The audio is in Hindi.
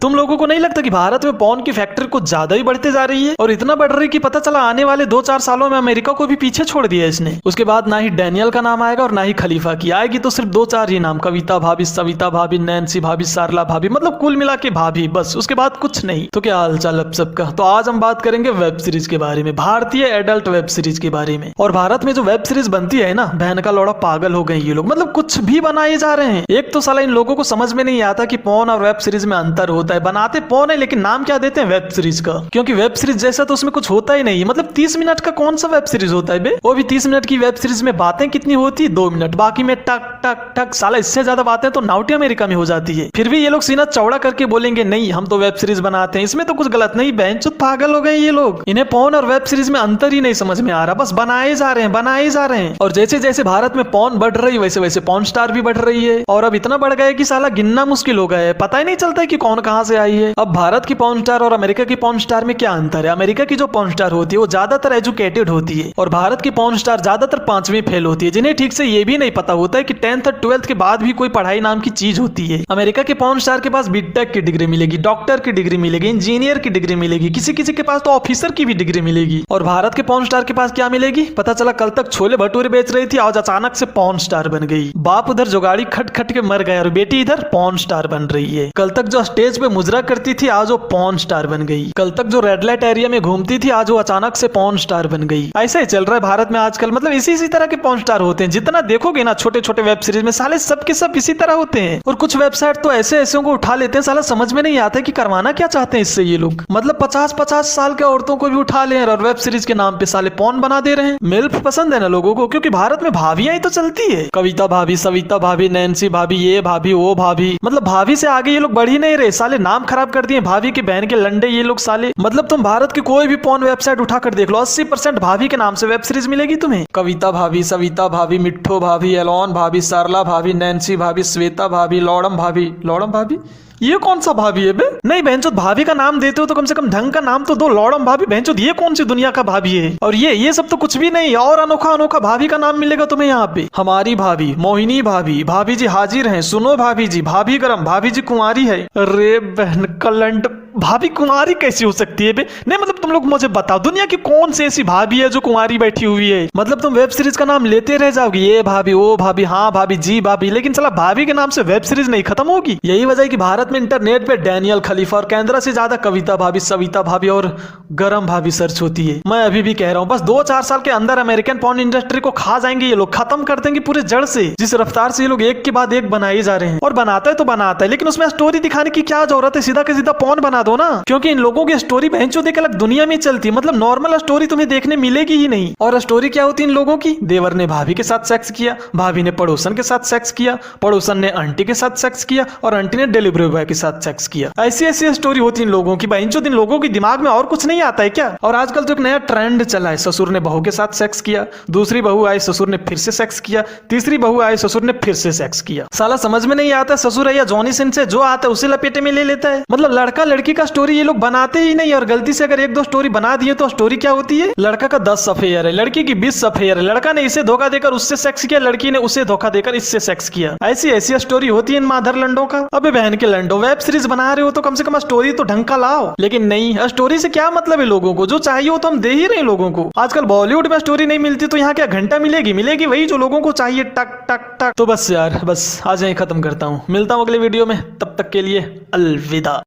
तुम लोगों को नहीं लगता कि भारत में पॉर्न की फैक्ट्री कुछ ज्यादा ही बढ़ते जा रही है और इतना बढ़ रही कि पता चला आने वाले 2-4 सालों में अमेरिका को भी पीछे छोड़ दिया इसने। उसके बाद ना ही डैनियल का नाम आएगा और ना ही खलीफा की आएगी, तो सिर्फ 2-4 ही नाम, कविता भाभी, सविता भाभी, नैन्सी भाभी, सारला भाभी, मतलब कुल मिला के भाभी, बस उसके बाद कुछ नहीं। तो क्या हाल चाल अब सबका। तो आज हम बात करेंगे वेब सीरीज के बारे में, भारतीय एडल्ट वेब सीरीज के बारे में। और भारत में जो वेब सीरीज बनती है ना, बहन का लौड़ा पागल हो गए ये लोग, मतलब कुछ भी बनाए जा रहे हैं। एक तो साला इन लोगों को समझ में नहीं आता कि पॉर्न और वेब सीरीज में अंतर होता है। बनाते पॉर्न है लेकिन नाम क्या देते हैं वेब सीरीज का, क्योंकि वेब सीरीज जैसा तो उसमें कुछ होता ही नहीं। मतलब 30 मिनट का कौन सा वेब सीरीज होता है बे, वो भी 30 मिनट की वेब सीरीज में बातें कितनी होती है, 2 मिनट, बाकी में टक टक टक। साला इससे ज्यादा बातें तो नाउटी अमेरिका में हो जाती है। फिर भी ये लोग सीना चौड़ा करके बोलेंगे नहीं हम तो वेब सीरीज बनाते हैं, इसमें तो कुछ गलत नहीं। बहनचोद पागल हो गए ये लोग, इन्हें पॉर्न और वेब सीरीज में अंतर ही नहीं समझ में आ रहा, बस बनाए जा रहे हैं, बनाए जा रहे हैं। और जैसे जैसे भारत में पॉर्न बढ़ रही है वैसे वैसे पॉर्न स्टार भी बढ़ रही है। और अब इतना बढ़ गया कि साला गिनना मुश्किल हो गया है, पता ही नहीं चलता है कि कौन कहां से आई है। अब भारत की पॉर्न स्टार और अमेरिका की पॉर्न स्टार में क्या अंतर है। अमेरिका की जो पॉर्न स्टार होती है वो ज्यादातर एजुकेटेड होती है और भारत की पॉर्न स्टार ज्यादातर 5वीं फेल होती है, जिन्हें ठीक से ये भी नहीं पता होता है कि 10th और 12th के बाद भी कोई पढ़ाई नाम की चीज होती है। अमेरिका के पॉर्न स्टार के पास बीटेक की डिग्री मिलेगी, डॉक्टर की डिग्री मिलेगी, इंजीनियर की डिग्री मिलेगी, किसी किसी के पास तो ऑफिसर की भी डिग्री मिलेगी। और भारत के पॉर्न स्टार के पास क्या मिलेगी, पता चला कल तक छोले भटूरे बेच रही थी, आज अचानक से पॉर्न स्टार बन गई। बाप उधर जुगाड़ी खट खट के मर गया और बेटी इधर पॉर्न स्टार बन रही है। कल तक जो स्टेज पे मुजरा करती थी आज वो पॉर्न स्टार बन गई। कल तक जो रेड लाइट एरिया में घूमती थी आज वो अचानक से पॉर्न स्टार बन गई। ऐसा ही चल रहा है भारत में आजकल, मतलब इसी तरह के पॉर्न स्टार होते हैं। जितना देखोगे ना छोटे छोटे वेब सीरीज में साले सब के सब इसी तरह होते हैं। और कुछ वेबसाइट तो ऐसे ऐसे को उठा लेते हैं, साला समझ में नहीं आता कि करवाना क्या चाहते हैं इससे ये लोग। मतलब 50-50 साल के औरतों को भी उठा ले और वेब सीरीज के नाम पे साले पॉर्न बना दे रहे हैं। मिल्फ पसंद है ना लोगों को, क्योंकि भारत में भाभियां ही तो चलती है, कविता भाभी, सविता भाभी, नैन्सी भाभी, ये भाभी वो भाभी। मतलब भाभी से आगे ये लोग बढ़ ही नहीं रहे, साले नाम खराब कर दिए भाभी की बहन के लंडे ये लोग साले। मतलब तुम भारत की कोई भी पॉर्न वेबसाइट उठाकर देख लो, 80% भाभी के नाम से वेब सीरीज मिलेगी तुम्हें। कविता भाभी, सविता भाभी, मिट्ठो भाभी, एलोन भाभी, सरला भाभी, नैन्सी भाभी, श्वेता भाभी, लौड़म भाभी। लौड़म भाभी ये कौन सा भाभी है बे? नहीं बहनचोद, भाभी का नाम देते हो तो कम से कम ढंग का नाम तो दो। लौड़म भाभी बहनचोद ये कौन सी दुनिया का भाभी है। और ये सब तो कुछ भी नहीं, और अनोखा अनोखा भाभी का नाम मिलेगा तुम्हें यहाँ पे। हमारी भाभी, मोहिनी भाभी, भाभी जी हाजिर हैं, सुनो भाभी जी, भाभी गरम, भाभी जी कुंवारी है। अरे बहन कलंट, भाभी कुंवारी कैसी हो सकती है बे? नहीं मतलब तुम लोग मुझे बताओ दुनिया की कौन सी ऐसी भाभी है जो कुंवारी बैठी हुई है। मतलब तुम वेब सीरीज का नाम लेते रह जाओगे, ये भाभी वो भाभी, हाँ भाभी जी भाभी, लेकिन चला भाभी के नाम से वेब सीरीज नहीं खत्म होगी। यही वजह है कि भारत में इंटरनेट पे डैनियल, खलीफा और केंद्रा से ज्यादा कविता भाभी, सविता भाभी और गरम भाभी सर्च होती है। मैं अभी भी कह रहा हूँ बस 2-4 साल के अंदर अमेरिकन पॉर्न इंडस्ट्री को खा जाएंगे ये लोग, खत्म कर देंगे पूरे जड़ से। जिस रफ्तार से ये लोग एक के बाद एक बनाए जा रहे हैं, और बनाता है तो बनाता है, लेकिन उसमें स्टोरी दिखाने की क्या जरूरत है, सीधा के सीधा पॉर्न बना दो ना। क्योंकि इन लोगों की स्टोरी बहनचोद एक अलग दुनिया में चलती है, मतलब नॉर्मल स्टोरी तुम्हें देखने मिलेगी ही नहीं। और स्टोरी क्या होती है इन लोगों की, देवर ने भाभी के साथ सेक्स किया, भाभी ने पड़ोसन के साथ सेक्स किया, पड़ोसन ने आंटी के साथ सेक्स किया और आंटी ने डिलीवरी बॉय के साथ सेक्स किया। ऐसी ऐसी स्टोरी होती है इन लोगों की। बहनचोद इन लोगों की दिमाग में और कुछ नहीं आता है क्या। और आजकल तो एक नया ट्रेंड चला है, ससुर ने बहू के साथ सेक्स किया, दूसरी बहू आई ससुर ने फिर से सेक्स किया, तीसरी बहू आई ससुर ने फिर से सेक्स किया। साला समझ में नहीं आता ससुर है या जॉनी सिंह से जो आता है उसे लपेटे में ले लेता है। मतलब लड़का लड़की का स्टोरी ये लोग बनाते ही नहीं, और गलती से अगर 1-2 स्टोरी बना दिए तो स्टोरी क्या होती है, लड़का का 10 अफेयर है, लड़की की 20 अफेयर है, लड़का ने इसे धोखा देकर उससे सेक्स किया, लड़की ने उसे धोखा देकर इससे सेक्स किया। ऐसी ऐसी स्टोरी होती है इन माधर लंडों का। अबे बहन के लंडो, वेब सीरीज बना रहे हो तो कम से कम स्टोरी तो ढंग का लाओ। लेकिन नहीं, स्टोरी से क्या मतलब है लोगों को, जो चाहिए हो तो हम दे ही रहे लोगों को। आजकल बॉलीवुड में स्टोरी नहीं मिलती तो यहाँ क्या घंटा मिलेगी वही जो लोगों को चाहिए, टक टक टक। तो बस यार, बस आज यहीं खत्म करता हूँ, मिलता हूँ अगले वीडियो में, तब तक के लिए अलविदा।